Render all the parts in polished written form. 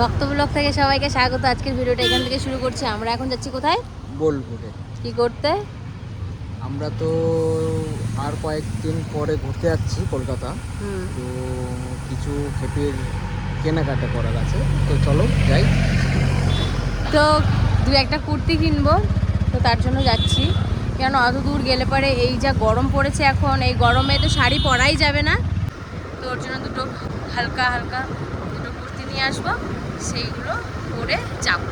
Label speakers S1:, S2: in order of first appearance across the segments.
S1: রক্ত ব্লগ থেকে সবাইকে স্বাগত। আজকের ভিডিওটা এখান থেকে শুরু করছি। আমরা এখন যাচ্ছি কোথায়?
S2: বোলপুরে।
S1: কি করতে?
S2: আমরা তো আর কয়েকদিন পরে ঘুরতে যাচ্ছি কলকাতা। তো কিছু ক্ষেতের কেনাকাটা করার আছে, তো চলো যাই।
S1: তো দু একটা কুর্তি কিনবো, তো তার জন্য যাচ্ছি। কেন অত দূর গেলে পরে এই যা গরম পড়েছে এখন, এই গরমে তো শাড়ি পরাই যাবে না। তো ওর জন্য দুটো হালকা হালকা দুটো কুর্তি নিয়ে আসবো, সেইগুলো পরে যাবো।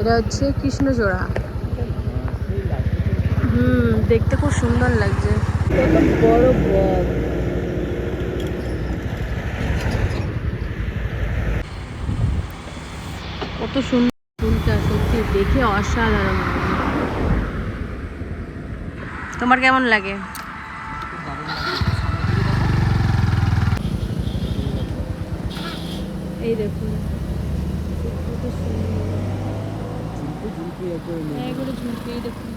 S1: এটা হচ্ছে কৃষ্ণচূড়া। দেখতে খুব সুন্দর লাগছে। বড় বক, কত সুন্দর ফুলটা, সত্যি দেখে অসাধারণ। তোমার কেমন লাগে? এই দেখুন কত সুন্দর। এগুলো ঝুলছে, এই দেখুন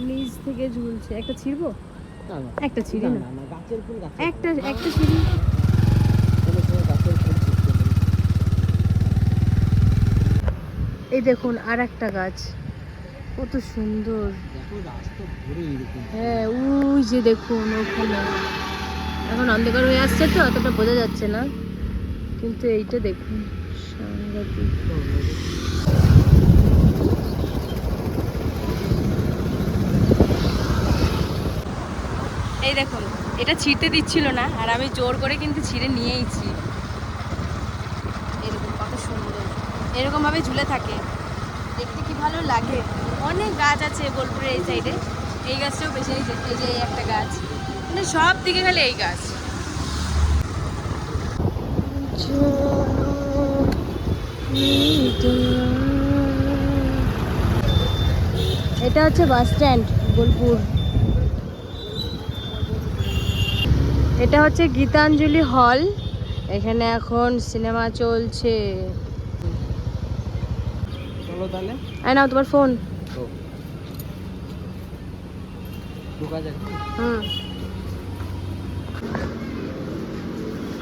S1: নিচ থেকে ঝুলছে। একটা ছিড়বো? একটা ছিঁড়ি না, একটা একটা ছিঁড়ি। এই দেখুন আর একটা গাছ, কত সুন্দর। হ্যাঁ ওই যে দেখুন ওখানে, এখন অন্ধকার হয়ে আসছে তো অতটা বোঝা যাচ্ছে না, কিন্তু এইটা দেখুন সাংঘাতিক। এই দেখুন এটা ছিঁড়তে দিচ্ছিল না, আর আমি জোর করে কিন্তু ছিঁড়ে নিয়েইছি। এরকম কত সুন্দর, এরকম ভাবে ঝুলে থাকে, দেখতে কি ভালো লাগে। অনেক গাছ আছে বোলপুরের এই সাইডে, এই গাছটাও বেশি। এই যে একটা গাছ, মানে সব দিকে খালি এই গাছ। এটা হচ্ছে বাস স্ট্যান্ড বোলপুর। এটা হচ্ছে গীতাঞ্জলি হল, এখানে এখন সিনেমা চলছে।
S2: চলো তাহলে।
S1: আয় নাও তোমার ফোন।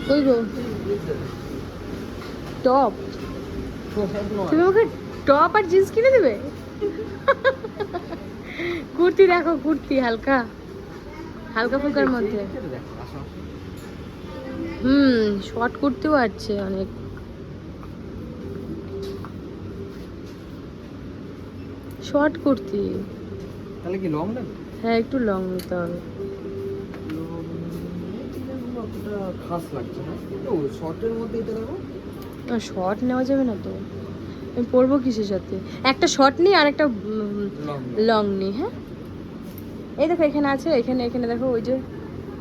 S1: কই গো টপ? তুমি আমাকে টপ আর জিন্স কিনে দেবে? কুর্তি দেখো, কুর্তি হালকা হালকা ফুলকার মধ্যে। শর্ট কুর্তিও আছে অনেক। শর্ট কুর্তি
S2: তাহলে কি লং নেবে?
S1: হ্যাঁ একটু লং নিতে হবে।
S2: খাস লাগছে না ও শর্টের মধ্যে। এটা দেখো,
S1: শর্ট নেওয়া যাবে না তো, আমি পরবো কিসের সাথে? একটা শর্ট নিই আর একটা লং নিই। হ্যাঁ এই দেখো এখানে আছে, এখানে এখানে দেখো, ওই যে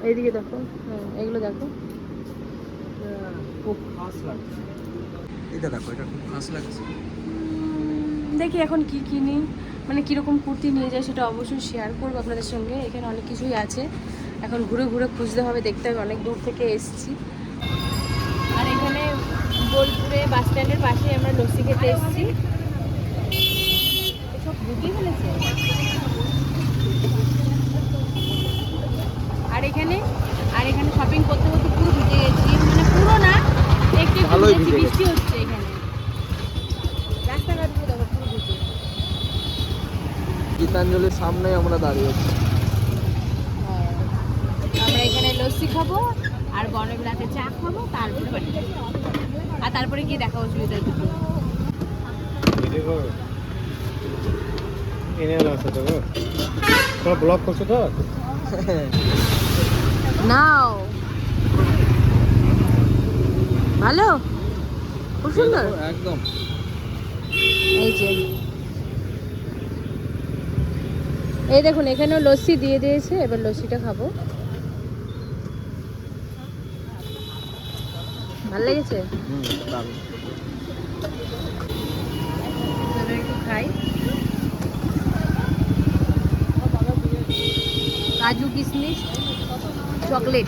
S1: এইদিকে দেখো। হ্যাঁ এগুলো দেখো,
S2: খুব খাস লাগছে। এটা দেখো, এটা খুব খাস লাগছে।
S1: দেখি এখন কি কিনি, মানে কীরকম কুর্তি নিয়ে যায় সেটা অবশ্যই শেয়ার করবো আপনাদের সঙ্গে। এখানে অনেক কিছুই আছে, এখন ঘুরে ঘুরে খুঁজতে হবে, দেখতে হবে, অনেক দূর থেকে এসেছি। আর এখানে বোলপুরে বাস স্ট্যান্ডের পাশে আমরা লস্যি খেতে এসেছি। এসব ঢুকিয়ে ফেলেছে। আর এখানে শপিং করতে করতে পুরো ভিজে গেছি, মানে পুরো না, একটু একটু বৃষ্টি হচ্ছে এখানে। রাস্তাঘাটগুলো দেখো পুরো ভিজে।
S2: গীতাঞ্জলির সামনে আমরা দাঁড়িয়েছি।
S1: আমরা এখানে লস্যি খাবো আর বনবিলাতে চা খাবো, তারপরে বাড়ি যাবো। আর তারপরে গিয়ে দেখা অসুবিধা দুটো।
S2: ব্লগ করছো তো
S1: নাও ভালো, খুব সুন্দর।
S2: একদম।
S1: এই যে এই দেখুন এখানেও লস্যি দিয়ে দিয়েছে, এবার লস্যিটা খাবো। ভালো লেগেছে,
S2: দারুণ।
S1: এবার একটু খাই। কাজু কিশমিশ চকলেট,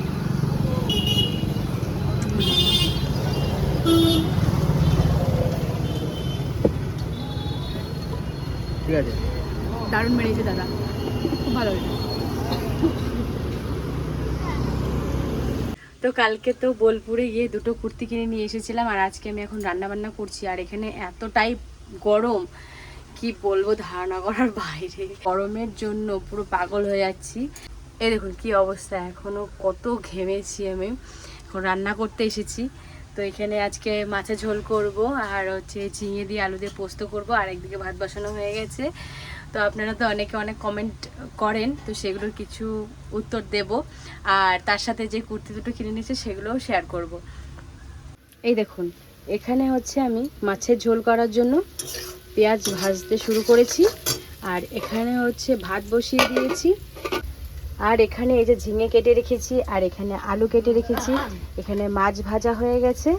S2: ঠিক আছে,
S1: দারুণ বেড়েছে দাদা, খুব ভালো হয়েছে। তো কালকে তো বোলপুরে গিয়ে দুটো কুর্তি কিনে নিয়ে এসেছিলাম, আর আজকে আমি এখন রান্না বান্না করছি। আর এখানে এতটাই গরম, কি বলবো, ধারণা করার বাইরে। গরমের জন্য পুরো পাগল হয়ে যাচ্ছি। এই দেখুন কি অবস্থা, এখনো কত ঘেমেছি আমি। এখন রান্না করতে এসেছি। তো এখানে আজকে মাছের ঝোল করব, আর হচ্ছে ঝিঙে দিয়ে আলু দিয়ে পোস্ত করব, আর একদিকে ভাত বসানো হয়ে গেছে। তো আপনারা তো অনেকে অনেক কমেন্ট করেন, তো সেগুলোর কিছু উত্তর দেব, আর তার সাথে যে কুর্তি দুটো কিনে নিয়েছে সেগুলোও শেয়ার করব। এই দেখুন এখানে হচ্ছে আমি মাছের ঝোল করার জন্য পেঁয়াজ ভাজতে শুরু করেছি, আর এখানে হচ্ছে ভাত বসিয়ে দিয়েছি, আর এখানে এই যে ঝিঙে কেটে রেখেছি, আর এখানে আলু কেটে রেখেছি, এখানে মাছ ভাজা হয়ে গেছে।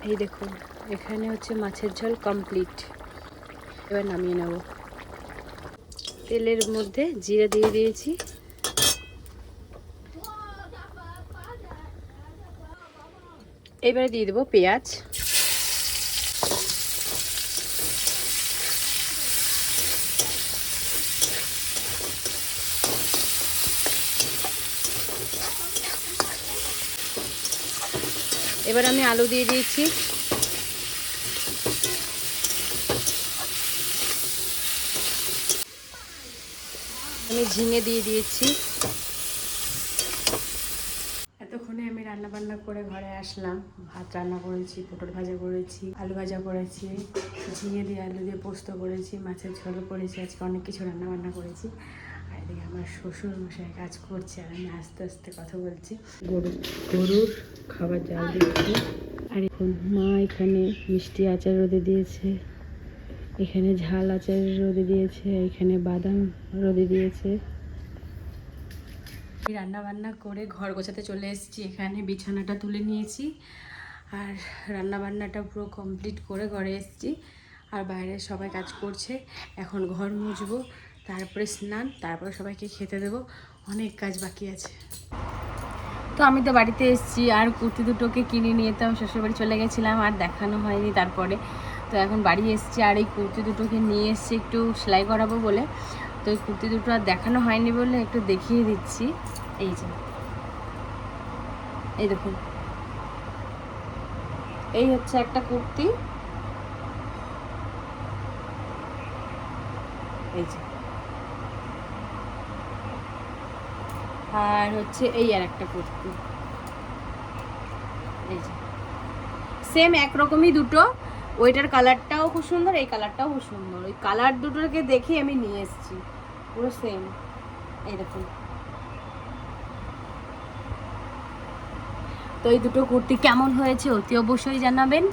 S1: এই দেখুন এখানে হচ্ছে মাছের ঝোল কমপ্লিট। এবার নামিয়ে নেব। তেলের মধ্যে জিরে দিয়ে দিয়েছি, এবারে দিয়ে দেবো পেঁয়াজ, এবার আমি আলু দিয়ে দিয়েছি, আমি ঝিঙে দিয়ে দিয়েছি। এতক্ষণে আমি রান্না বান্না করে ঘরে আসলাম। ভাত রান্না করেছি, পটল ভাজা করেছি, আলু ভাজা করেছি, ঝিঙে দিয়ে আলু দিয়ে পোস্ত করেছি, মাছের ঝোল করেছি, আজকে অনেক কিছু রান্না বান্না করেছি। আর এদিকে আমার শ্বশুর মশাই কাজ করছে, আর আমি আস্তে আস্তে কথা বলছি। গরুর খাবার জাল দিচ্ছি। আর এখন মা এখানে মিষ্টি আচার রোদে দিয়েছে, এখানে ঝাল আচার রোদে দিয়েছে, এখানে বাদাম রোদে দিয়েছে। রান্না বান্না করে ঘর গোছাতে চলে এসেছি, এখানে বিছানাটা তুলে নিয়েছি, আর রান্না বান্নাটা পুরো কমপ্লিট করে ঘরে এসেছি। আর বাইরে সবাই কাজ করছে, এখন ঘর মুছবো, তারপরে স্নান, তারপরে সবাইকে খেতে দেবো। অনেক কাজ বাকি আছে। তো আমি তো বাড়িতে এসেছি, আর কুর্তি দুটোকে কিনে নিয়ে তো আমি শ্বশুরবাড়ি চলে গেছিলাম, আর দেখানো হয়নি তারপরে। তো এখন বাড়ি এসেছি, আর এই কুর্তি দুটোকে নিয়ে এসেছি একটু সেলাই করাবো বলে। তো এই কুর্তি দুটো আর দেখানো হয়নি বলে একটু দেখিয়ে দিচ্ছি। এই যে এই দেখুন, এই হচ্ছে একটা কুর্তি, এই যে, আর হচ্ছে এই আর একটা কুর্তি, এই যে সেম একরকমই দুটো। ওইটার কালারটাও খুব সুন্দর, এই কালারটাও খুব সুন্দর। ওই কালার দুটোকে দেখে আমি নিয়ে এসেছি, পুরো সেম। এই দেখুন, তো এই দুটো কুর্তি কেমন হয়েছে অতি অবশ্যই জানাবেন।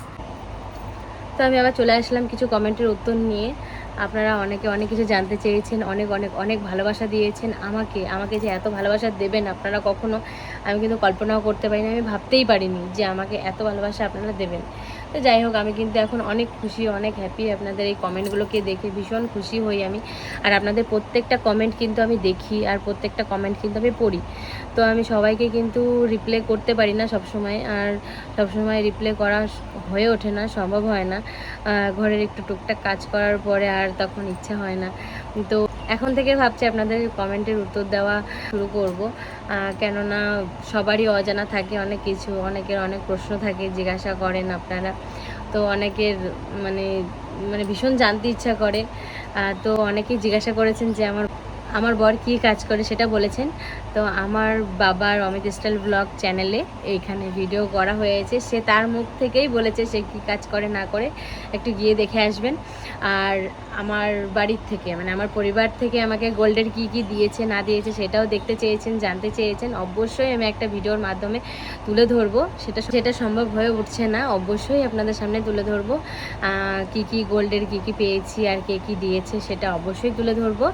S1: তো আমি আবার চলে আসলাম কিছু কমেন্টের উত্তর নিয়ে। আপনারা অনেকে অনেক কিছু জানতে চেয়েছেন, অনেক অনেক অনেক ভালোবাসা দিয়েছেন আমাকে। আমাকে যে এত ভালোবাসা দেবেন আপনারা কখনো আমি কিন্তু কল্পনাও করতে পারিনি, আমি ভাবতেই পারিনি যে আমাকে এত ভালোবাসা আপনারা দেবেন। তো যাই হোক, আমি কিন্তু এখন অনেক খুশি, অনেক হ্যাপি। আপনাদের এই কমেন্টগুলোকে দেখে ভীষণ খুশি হই আমি। আর আপনাদের প্রত্যেকটা কমেন্ট কিন্তু আমি দেখি, আর প্রত্যেকটা কমেন্ট কিন্তু আমি পড়ি। তো আমি সবাইকে কিন্তু রিপ্লাই করতে পারি না সবসময়, আর সবসময় রিপ্লাই করা হয়ে ওঠে না, সম্ভব হয় না। ঘরের একটু টুকটাক কাজ করার পরে আর তখন ইচ্ছা হয় না। তো এখন থেকে ভাবছি আপনাদের কমেন্টের উত্তর দেওয়া শুরু করব, কেননা সবারই অজানা থাকে অনেক কিছু, অনেকের অনেক প্রশ্ন থাকে, জিজ্ঞাসা করেন আপনারা। তো অনেকের মানে মানে ভীষণ জানতে ইচ্ছা করে। তো অনেকেই জিজ্ঞাসা করেছেন যে আমার বর কী কাজ করে সেটা বলেছেন। তো আমার বাবার অমিত স্টাইল ব্লগ চ্যানেলে এইখানে ভিডিও করা হয়েছে, সে তার মুখ থেকেই বলেছে সে কী কাজ করে না করে, একটু গিয়ে দেখে আসবেন। আর আমার বাড়ির থেকে মানে আমার পরিবার থেকে আমাকে গোল্ডের কী কী দিয়েছে না দিয়েছে সেটাও দেখতে চেয়েছেন, জানতে চেয়েছেন। অবশ্যই আমি একটা ভিডিওর মাধ্যমে তুলে ধরবো, সেটা সম্ভব হয়ে উঠছে না, অবশ্যই আপনাদের সামনে তুলে ধরবো। কী কী গোল্ডের কী কী পেয়েছি আর কে কী দিয়েছে সেটা অবশ্যই তুলে ধরবো।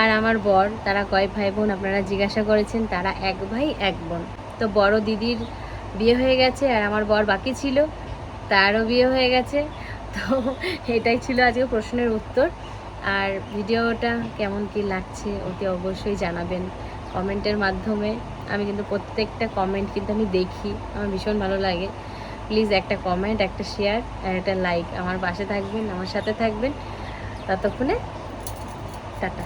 S1: আর আমার বর তারা কয় ভাই বোন আপনারা জিজ্ঞাসা করেছেন, তারা এক ভাই এক বোন। তো বড় দিদির বিয়ে হয়ে গেছে আর আমার বর বাকি ছিল, তারও বিয়ে হয়ে গেছে। তো এটাই ছিল আজকে প্রশ্নের উত্তর। আর ভিডিওটা কেমন কি লাগছে অতি অবশ্যই জানাবেন কমেন্টের মাধ্যমে। আমি কিন্তু প্রত্যেকটা কমেন্ট কিন্তু আমি দেখি, আমার ভীষণ ভালো লাগে। প্লিজ একটা কমেন্ট, একটা শেয়ার আর একটা লাইক, আমার পাশে থাকবেন, আমার সাথে থাকবেন। ততক্ষণে টাটা।